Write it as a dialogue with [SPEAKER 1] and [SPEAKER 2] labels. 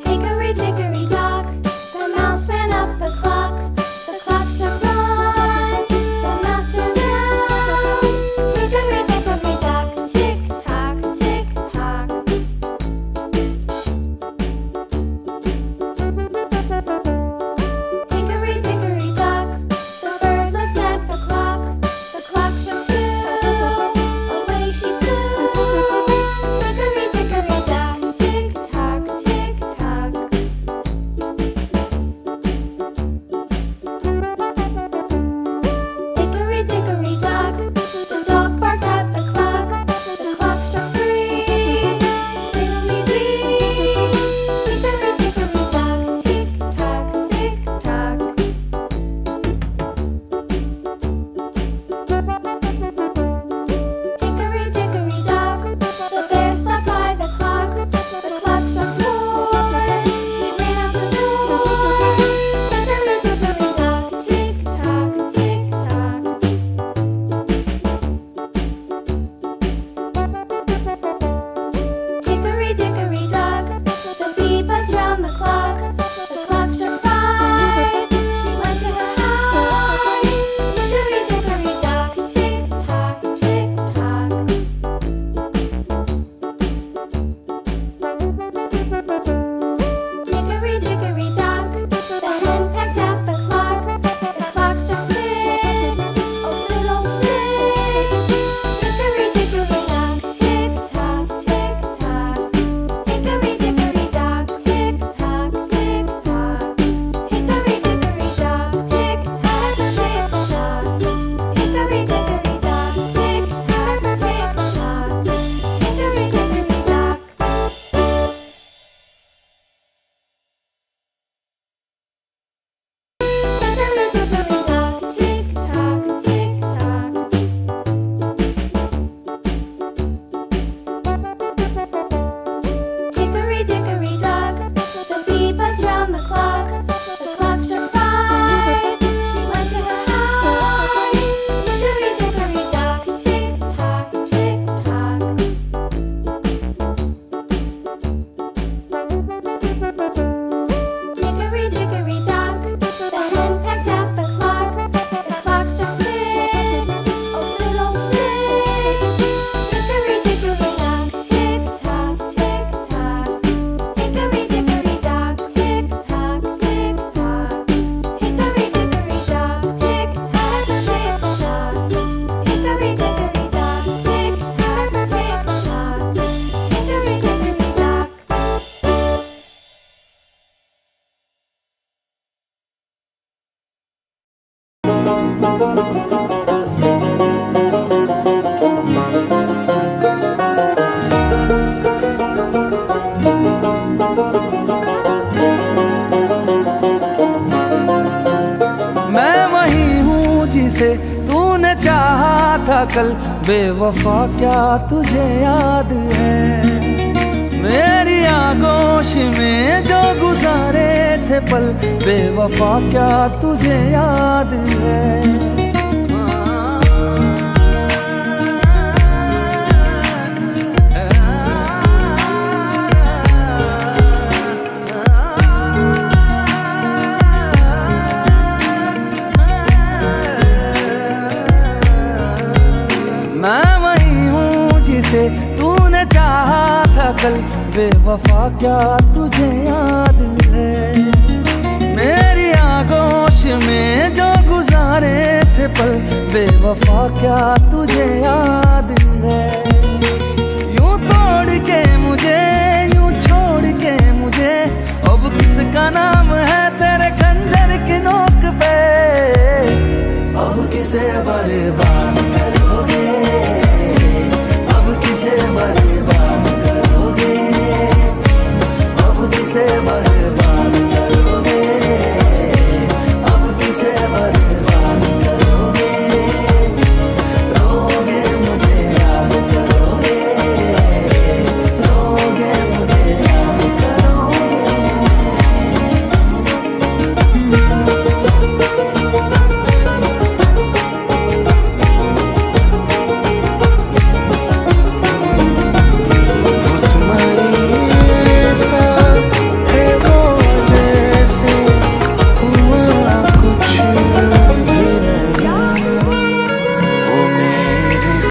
[SPEAKER 1] Hickory dickory dock, the mouse ran up the clock. The clock struck one, the mouse ran down. Hickory dickory dock, tick tock, tick tock. Hickory dickory dock, the bird looked at the clock. The clock struck two, away she flew. Hickory dickory dock, tick tock, tick tock. Hickory dickory dock, the dog barked at the clock. The clock struck three, fiddly-dee. Hickory dickory dock, tick tock, tick tock. Hickory dickory dock, the bear sat by the clock. The clock struck four, he ran out the door. Hickory dickory dock, tick tock, tick tock. Hickory dickory dock, the bee buzzed round the clock. The clock struck five, she went to her hive. Hickory dickory dock, tick tock, tick tock. Hickory dickory dock, the hen pecked at the clock. The clock struck six, oh fiddlesticks. Hickory dickory dock, tick tock, tick tock. Hickory dickory dock, tick tock, tick tock. Hickory dickory dock, tick tock, tick tock. Hickory dickory dock, tick tock, tick tock. Hickory dickory dock. Hickory dickory dock, tick tock, tick tock. Hickory dickory dock, the bee buzzed round the clock. The clock struck five, she went to her hive. Hickory dickory dock, tick tock, tick tock. Hickory dickory dock, the hen pecked at the clock. The clock struck six, oh fiddlesticks. Hickory dickory dock, tick tock, tick tock. Hickory dickory dock, tick tock, tick tock. Hickory dickory dock, tick tock, tick tock. Hickory dickory dock, tick tock, tick tock. Hickory dickory dock.
[SPEAKER 2] मैं वही हूँ जिसे तूने चाहा था कल, बेवफा क्या तुझे याद है? मेरी आगोश में जो गुजारे थे पल, बेवफा क्या तुझे याद है? मैं वही हूँ जिसे तूने चाहा था कल, बेवफा क्या तुझे याद है? मेरी आगोश में जो गुजारे थे पल, बेवफा क्या तुझे याद है? यूं तोड़ के मुझे, यूं छोड़ के मुझे, अब किसका नाम है तेरे खंजर की नोक पे? अब किसे बर्बाद करोगे? अब किसे बर्बाद करोगे? अब किसे बर्बाद करोगे? अब किसे बर्बाद करोगे? रोगे मुझे याद से